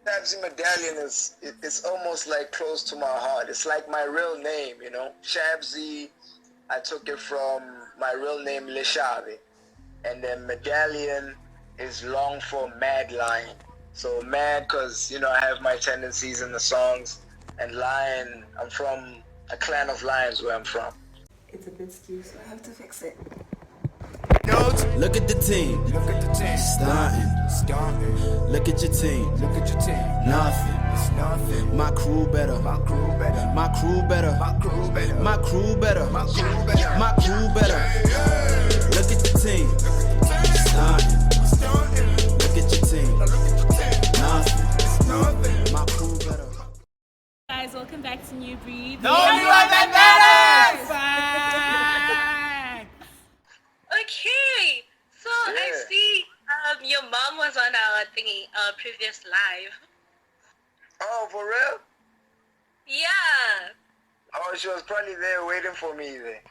Shabzi Madallion it's almost like close to my heart. It's like my real name, you know. Shabzi, I took it from my real name Leshavi. And then Medallion is long for Mad Lion. So mad because, you know, I have my tendencies in the songs. And lion, I'm from a clan of lions where I'm from. It's a bit steep, so I have to fix it. Look at the team. Look at the team. Starting. Look at your team. Look at your team. Nothing. It's nothing. My crew better. My crew better. My crew better. My crew better. My crew better. My crew better. My crew better. Look at the team. Starting. Look at your team. Nothing. It's nothing. My crew better. Guys, welcome back to New Breed. The only one that matters! Okay, so I see your mom was on our previous live. Oh, for real? Yeah. Oh, she was probably there waiting for me then.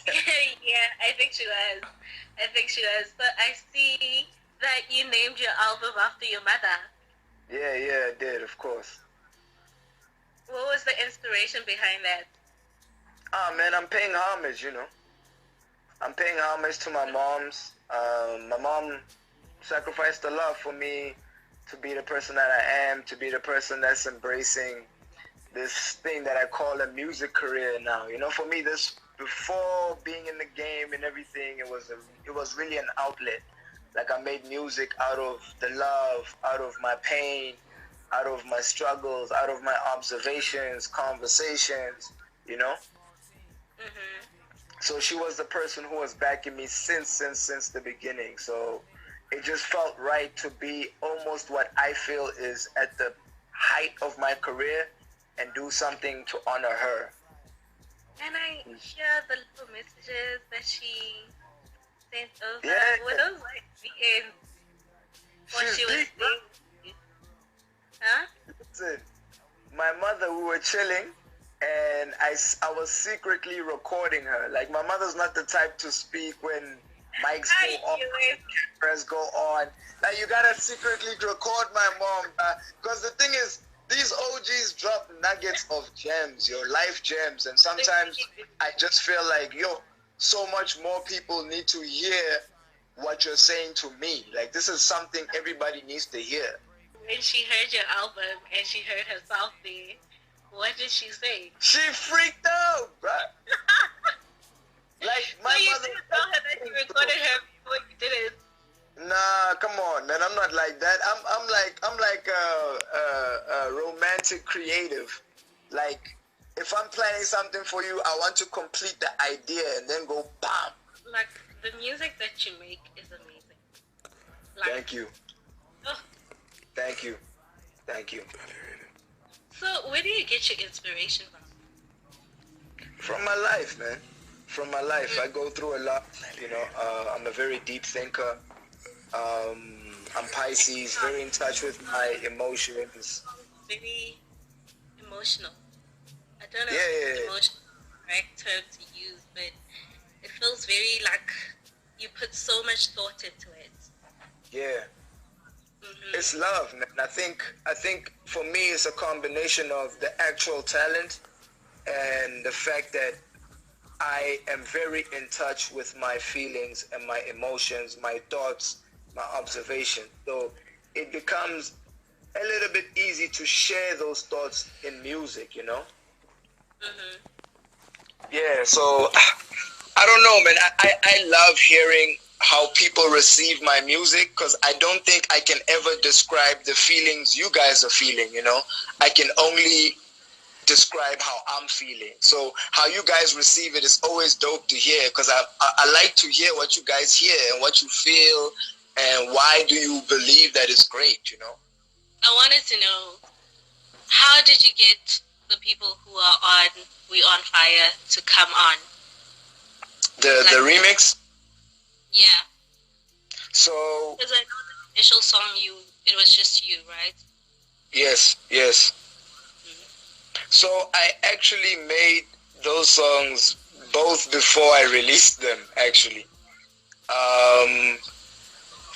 Yeah, I think she was. But I see that you named your album after your mother. Yeah, I did, of course. What was the inspiration behind that? Ah, man, I'm paying homage, you know. I'm paying homage to my moms. My mom sacrificed a lot for me to be the person that I am, to be the person that's embracing this thing that I call a music career now. You know, for me, this before being in the game and everything, it was really an outlet. Like I made music out of the love, out of my pain, out of my struggles, out of my observations, conversations, you know? Mm-hmm. So she was the person who was backing me since the beginning. So it just felt right to be almost what I feel is at the height of my career and do something to honor her. And I hear the little messages that she sent over. Yeah. Were those like the end? What she was saying? Huh? Listen, my mother, we were chilling, and I was secretly recording her. Like, my mother's not the type to speak when mics go on, cameras go on. Like, you gotta secretly record my mom. Because the thing is, these OGs drop nuggets of gems, your life gems. And sometimes I just feel like, so much more people need to hear what you're saying to me. Like, this is something everybody needs to hear. When she heard your album and she heard herself there, what did she say? She freaked out, bruh. Like, my so you mother. didn't tell her that you recorded her before you did it? Nah, come on, man. I'm not like that. I'm like a romantic creative. Like, if I'm planning something for you, I want to complete the idea and then go bam. Like, the music that you make is amazing. Like, Thank you. Oh. Thank you. Thank you. So, where do you get your inspiration from? From my life, man. From my life. I go through a lot, you know. I'm a very deep thinker. I'm Pisces, very in touch with my emotions. Very emotional. I don't know Yeah. if emotional is the correct term to use, but it feels very like you put so much thought into it. Yeah. Mm-hmm. It's love, man. I think for me it's a combination of the actual talent and the fact that I am very in touch with my feelings and my emotions, my thoughts, my observation. So it becomes a little bit easy to share those thoughts in music, you know? Mm-hmm. Yeah, so I don't know, man. I love hearing how people receive my music because I don't think I can ever describe the feelings you guys are feeling, you know? I can only describe how I'm feeling. So how you guys receive it is always dope to hear because I like to hear what you guys hear and what you feel and why do you believe that it's great, you know? I wanted to know, how did you get the people who are on We On Fire to come on? The remix? Yeah. So... Because I know the initial song, it was just you, right? Yes. Mm-hmm. So I actually made those songs both before I released them, actually.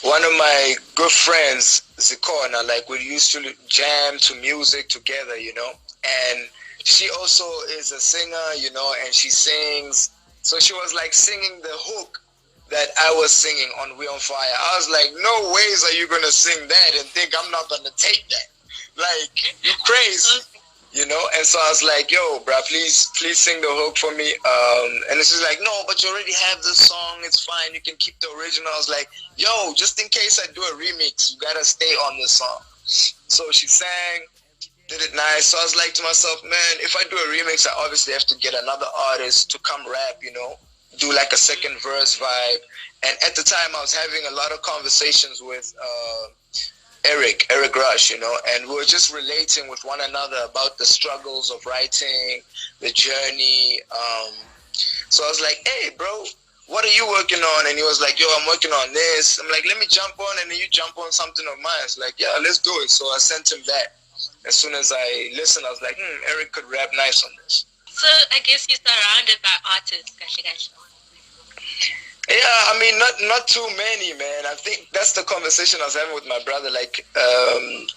one of my good friends, Zikona, like we used to jam to music together, you know, and she also is a singer, you know, and she sings. So she was like singing the hook that I was singing on We on Fire. I was like, no ways are you gonna sing that and think I'm not gonna take that. Like, you crazy. You know, and so I was like, yo, bro, please sing the hook for me. And she's like, no, but you already have this song. It's fine. You can keep the original. I was like, yo, just in case I do a remix, you gotta stay on this song. So she sang, did it nice. So I was like to myself, man, if I do a remix, I obviously have to get another artist to come rap, you know, do like a second verse vibe. And at the time, I was having a lot of conversations with Eric Rush, you know, and we were just relating with one another about the struggles of writing, the journey. So I was like, hey, bro, what are you working on? And he was like, yo, I'm working on this. I'm like, let me jump on, and then you jump on something of mine. It's like, yeah, let's do it. So I sent him that. As soon as I listened, I was like, Eric could rap nice on this. So I guess you're surrounded by artists, Gashi. Yeah, I mean, not too many, man. I think that's the conversation I was having with my brother. Like,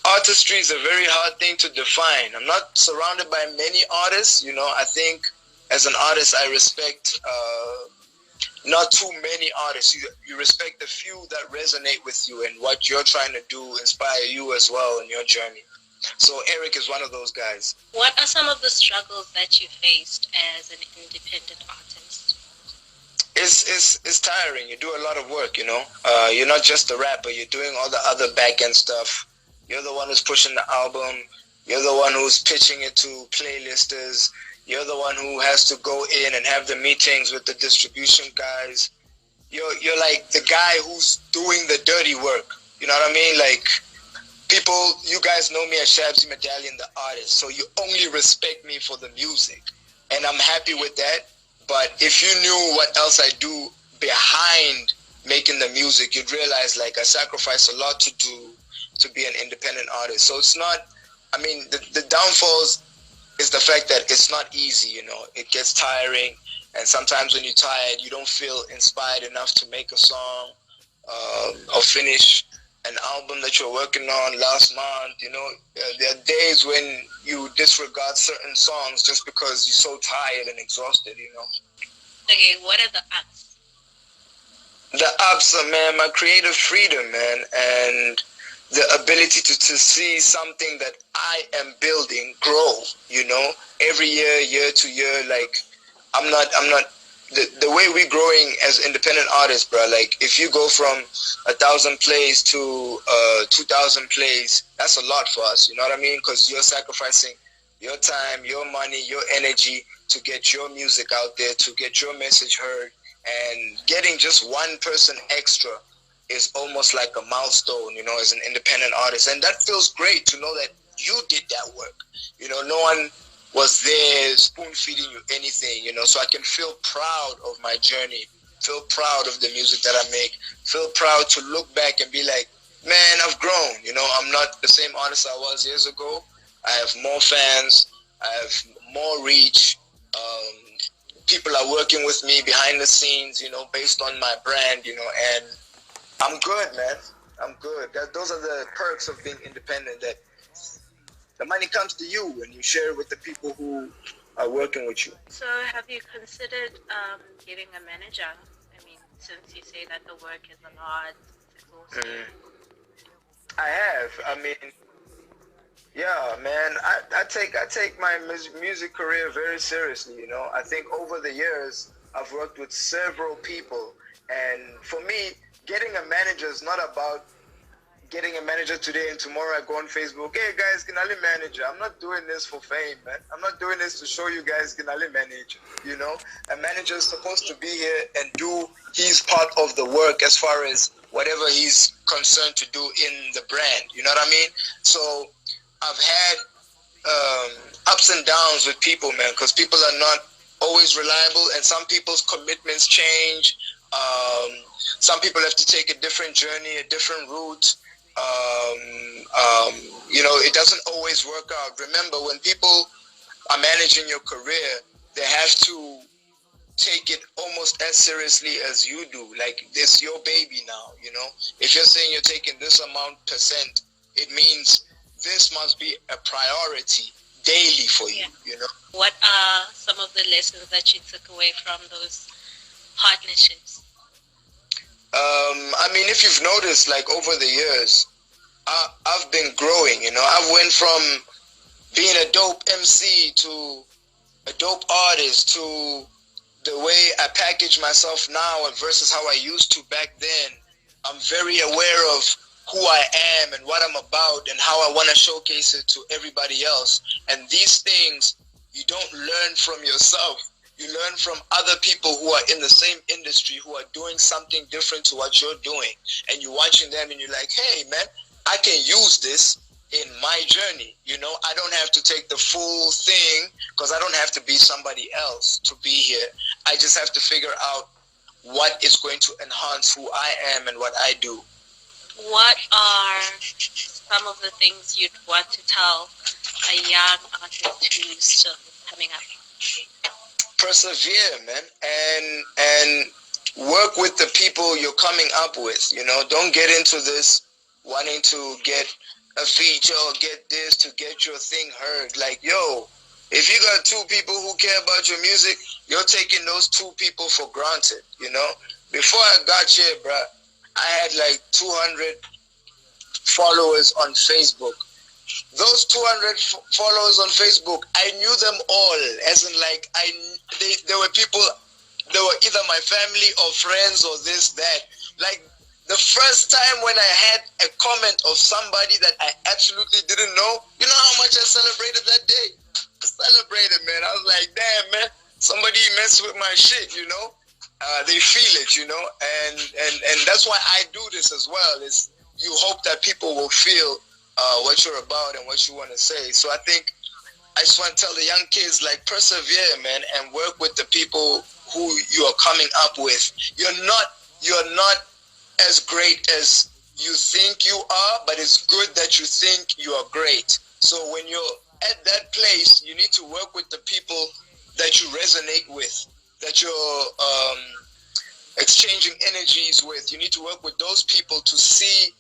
artistry is a very hard thing to define. I'm not surrounded by many artists, you know. I think as an artist, I respect not too many artists. You respect the few that resonate with you and what you're trying to do, inspire you as well in your journey. So Eric is one of those guys. What are some of the struggles that you faced as an independent artist? It's tiring. You do a lot of work, you know. You're not just a rapper. You're doing all the other back-end stuff. You're the one who's pushing the album. You're the one who's pitching it to playlisters. You're the one who has to go in and have the meetings with the distribution guys. You're like the guy who's doing the dirty work. You know what I mean? Like, people, you guys know me as Shabzi Madallion, the artist. So you only respect me for the music. And I'm happy with that. But if you knew what else I do behind making the music, you'd realize, like, I sacrifice a lot to be an independent artist. So it's not, I mean, the downfalls is the fact that it's not easy, you know. It gets tiring, and sometimes when you're tired, you don't feel inspired enough to make a song or finish an album that you're working on last month. You know, there are days when you disregard certain songs just because you're so tired and exhausted, you know. Okay, what are the ups? The ups are, man, my creative freedom, man, and the ability to see something that I am building grow, you know, every year to year. Like, I'm not the way we're growing as independent artists, bro. Like, if you go from 1,000 plays to 2,000 plays, that's a lot for us, you know what I mean? Because you're sacrificing your time, your money, your energy to get your music out there, to get your message heard, and getting just one person extra is almost like a milestone, you know, as an independent artist. And that feels great to know that you did that work. You know, no one was there spoon feeding you anything, you know, so I can feel proud of my journey, feel proud of the music that I make, feel proud to look back and be like, man, I've grown, you know, I'm not the same artist I was years ago. I have more fans, I have more reach, people are working with me behind the scenes, you know, based on my brand, you know, and I'm good, man. I'm good. Those are the perks of being independent, that the money comes to you and you share it with the people who are working with you. So have you considered getting a manager? I mean, since you say that the work is a lot, it's exhausting. I have. I mean, yeah, man. I take my music career very seriously, you know. I think over the years, I've worked with several people. And for me, getting a manager is not about getting a manager today and tomorrow I go on Facebook, hey guys, Kinali manager. I'm not doing this for fame, man. I'm not doing this to show you guys Kinali manager. You know, a manager is supposed to be here and do his part of the work as far as whatever he's concerned to do in the brand. You know what I mean? So I've had ups and downs with people, man, because people are not always reliable, and some people's commitments change. Some people have to take a different journey, a different route. You know, it doesn't always work out. Remember, when people are managing your career, they have to take it almost as seriously as you do. Like, this your baby now, you know. If you're saying you're taking this amount percent, it means this must be a priority daily for you, you know. What are some of the lessons that you took away from those partnerships? I mean, if you've noticed, like, over the years, I've been growing, you know. I went from being a dope MC to a dope artist to the way I package myself now versus how I used to back then. I'm very aware of who I am and what I'm about and how I want to showcase it to everybody else. And these things you don't learn from yourself. You learn from other people who are in the same industry, who are doing something different to what you're doing. And you're watching them and you're like, hey, man, I can use this in my journey. You know, I don't have to take the full thing because I don't have to be somebody else to be here. I just have to figure out what is going to enhance who I am and what I do. What are some of the things you'd want to tell a young artist who's still coming up? Persevere, man, and work with the people you're coming up with. You know, don't get into this wanting to get a feature or get this to get your thing heard. Like, yo, if you got two people who care about your music, you're taking those two people for granted, you know? Before I got here, bruh, I had like 200 followers on Facebook. Those 200 followers on Facebook, I knew them all. As in, like, they were people, they were either my family or friends or this, that. Like, the first time when I had a comment of somebody that I absolutely didn't know, you know how much I celebrated that day? I celebrated, man. I was like, damn, man, somebody messed with my shit, you know? They feel it, you know? And that's why I do this as well, is you hope that people will feel what you're about and what you want to say. So I think I just want to tell the young kids, like, persevere, man, and work with the people who you are coming up with. You're not as great as you think you are, but it's good that you think you are great. So when you're at that place, you need to work with the people that you resonate with, that you're exchanging energies with. You need to work with those people to see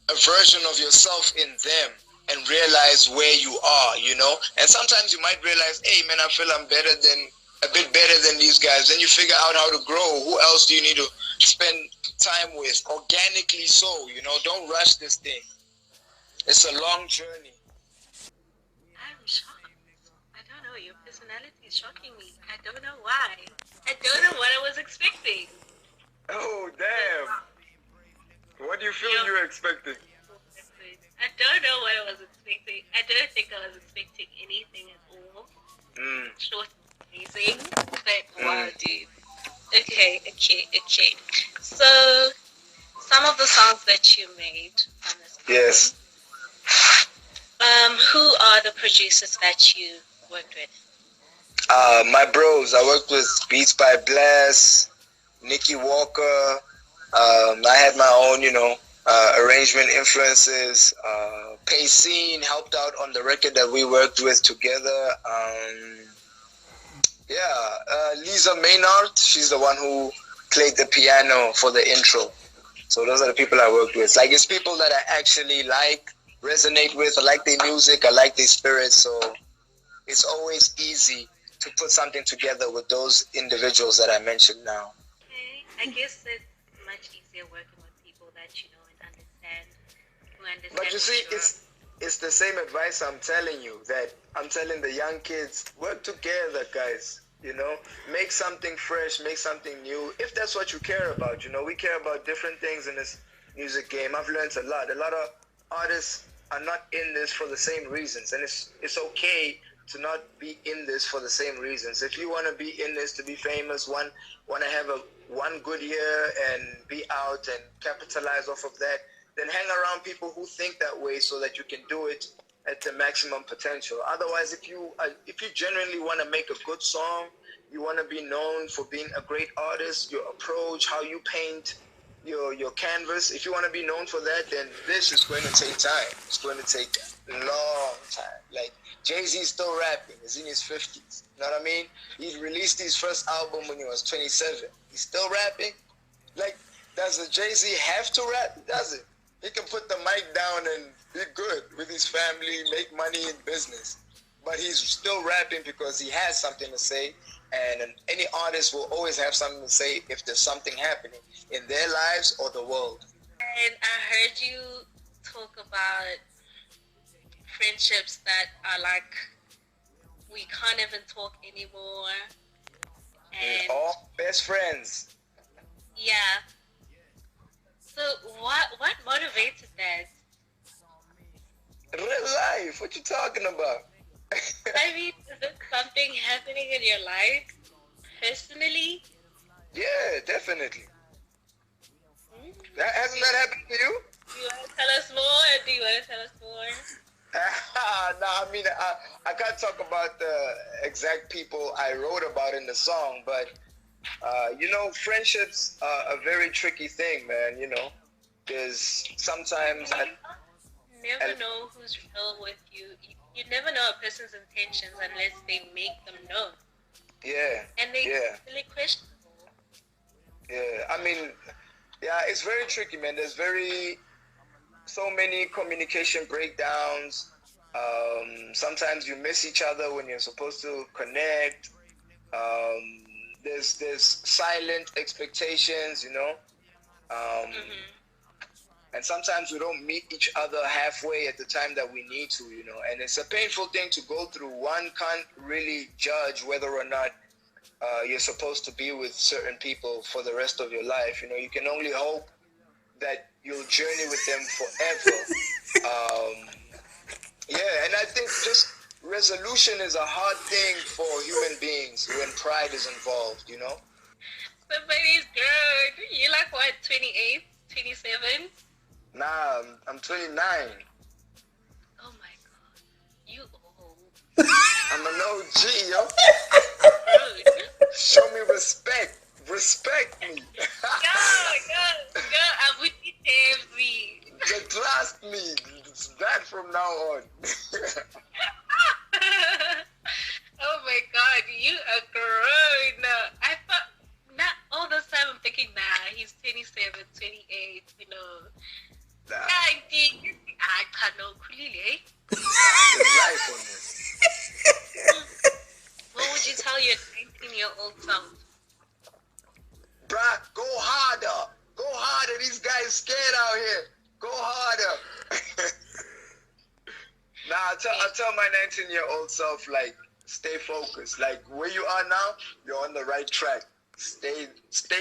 a version of yourself in them and realize where you are, you know? And sometimes you might realize, hey, man, I feel I'm a bit better than these guys. Then you figure out how to grow. Who else do you need to spend time with? Organically so, you know? Don't rush this thing. It's a long journey. I'm shocked. I don't know. Your personality is shocking me. I don't know why. I don't know what I was expecting. Oh, damn. What do you feel you were expecting? I don't know what I was expecting. I don't think I was expecting anything at all. Short, amazing, but wow, dude. Okay. So, some of the songs that you made on this album. Yes. Who are the producers that you worked with? My bros. I worked with Beats by Bless, Nicky Walker. I had my own, you know, arrangement influences. Pacine helped out on the record that we worked with together. Lisa Maynard, she's the one who played the piano for the intro. So those are the people I worked with. Like, it's people that I actually like, resonate with. I like their music. I like their spirit. So it's always easy to put something together with those individuals that I mentioned now. Okay, I guess it's much easier working with people that you know and understand. Who understand. But you see, it's the same advice I'm telling you, that I'm telling the young kids, work together, guys. You know, make something fresh, make something new. If that's what you care about, you know, we care about different things in this music game. I've learned a lot. A lot of artists are not in this for the same reasons, and it's okay to not be in this for the same reasons. If you want to be in this to be famous, want to have one good year and be out and capitalize off of that, then hang around people who think that way so that you can do it at the maximum potential. Otherwise, if you genuinely want to make a good song, you want to be known for being a great artist, your approach, how you paint, your canvas, if you want to be known for that, then this is going to take time. It's going to take a long time. Like Jay-Z's still rapping. He's in his 50s. You know what I mean? He released his first album when he was 27. He's still rapping. Like, does a Jay-Z have to rap? He doesn't. He can put the mic down and be good with his family, make money in business. But he's still rapping because he has something to say. And any artist will always have something to say if there's something happening in their lives or the world. And I heard you talk about friendships that are like, we can't even talk anymore. And all best friends. yeah. So what motivated that? Real life. What you talking about? I mean, is it something happening in your life personally? Yeah, definitely. Hasn't that happened to you? Do you want to tell us more? No, I mean, I can't talk about the exact people I wrote about in the song, but, friendships are a very tricky thing, man, There's sometimes... You never know who's real with you. You never know a person's intentions unless they make them known. Yeah. And they really question. Yeah, I mean, it's very tricky, man. There's so many communication breakdowns. Sometimes you miss each other when you're supposed to connect. There's silent expectations, And sometimes we don't meet each other halfway at the time that we need to, And it's a painful thing to go through. One can't really judge whether or not you're supposed to be with certain people for the rest of your life. You can only hope that you'll journey with them forever. And I think just resolution is a hard thing for human beings when pride is involved, Somebody's girl. You like what, 28, 27? Nah, I'm 29. Oh my God. You old. I'm an OG, yo. Show me respect. Respect me. Yo, I'm with you, Jamesy. Just trust me. It's that from now on. Oh my God, you are grown. I thought, not all this time I'm thinking, he's 27, 28, Nah. I can't know, clearly. There's life on this. What would you tell your 19-year-old self? Bruh, go harder. Go harder. These guys scared out here. Go harder. I'll tell my 19-year-old self, like, stay focused. Like, where you are now, you're on the right track. Stay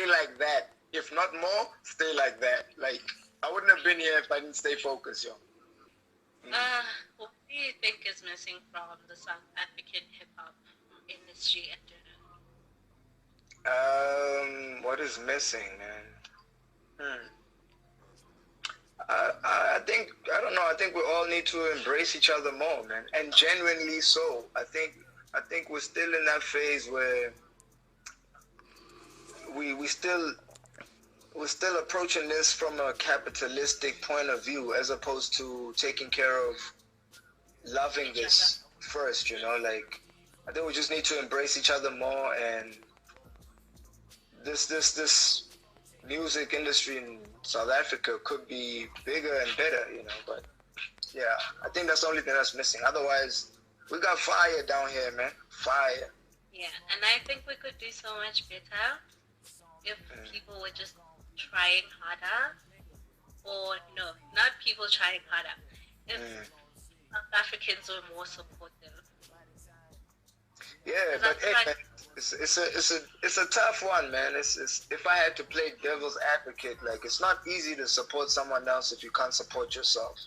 like that. If not more, stay like that. Like, I wouldn't have been here if I didn't stay focused, yo. What do you think is missing from the South African hip-hop industry at dinner? What is missing, man? I think we all need to embrace each other more, man, and genuinely so. I think we're still in that phase where we're still approaching this from a capitalistic point of view, as opposed to taking care of loving this first. Like, I think we just need to embrace each other more, and this music industry in South Africa could be bigger and better, but yeah, I think that's the only thing that's missing. Otherwise, we got fire down here, man. Fire. Yeah, and I think we could do so much better if people were just trying harder, or no, not people trying harder. If South Africans were more supportive. Yeah, but hey, it's a tough one, man. It's if I had to play devil's advocate, like, it's not easy to support someone else if you can't support yourself.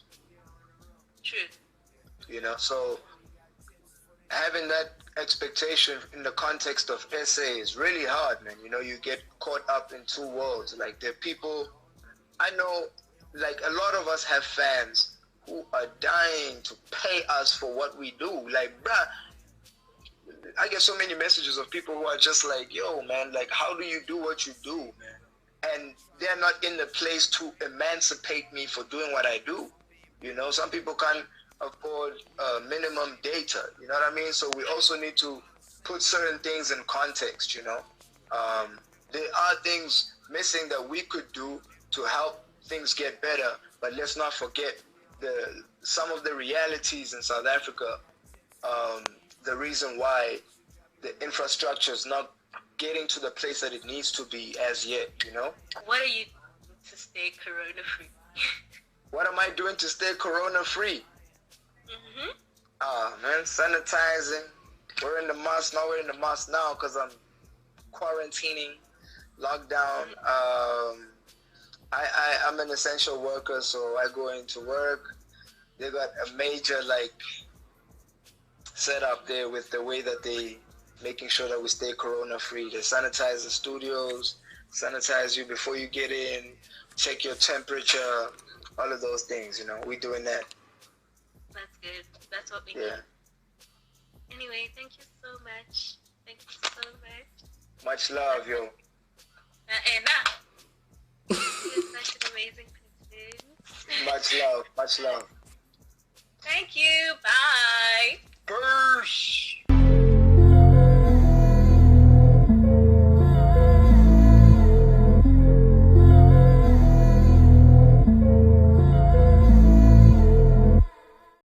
True. So having that expectation in the context of SA is really hard, man. You get caught up in two worlds. Like, there are people, I know, like, a lot of us have fans who are dying to pay us for what we do. Like, bruh, I get so many messages of people who are just like, yo, man, like, how do you do what you do, man? and they're not in the place to emancipate me for doing what I do. You know, some people can't afford minimum data. You know what I mean? So we also need to put certain things in context. You know, there are things missing that we could do to help things get better, but let's not forget some of the realities in South Africa. The reason why the infrastructure is not getting to the place that it needs to be as yet, you know? What are you doing to stay corona free? What am I doing to stay corona free? Man, sanitizing. We're in the mask now. We're in the mask now because I'm quarantining, lockdown. I'm an essential worker, so I go into work. They got a major setup there with the way that they making sure that we stay corona free. They sanitize the studios, sanitize you before you get in, check your temperature, all of those things, you know. We doing that. That's good. That's what we need. Anyway, thank you so much. Thank you so much. Much love, yo. You're such an amazing person. Much love, much love. Thank you. Bye. Burst.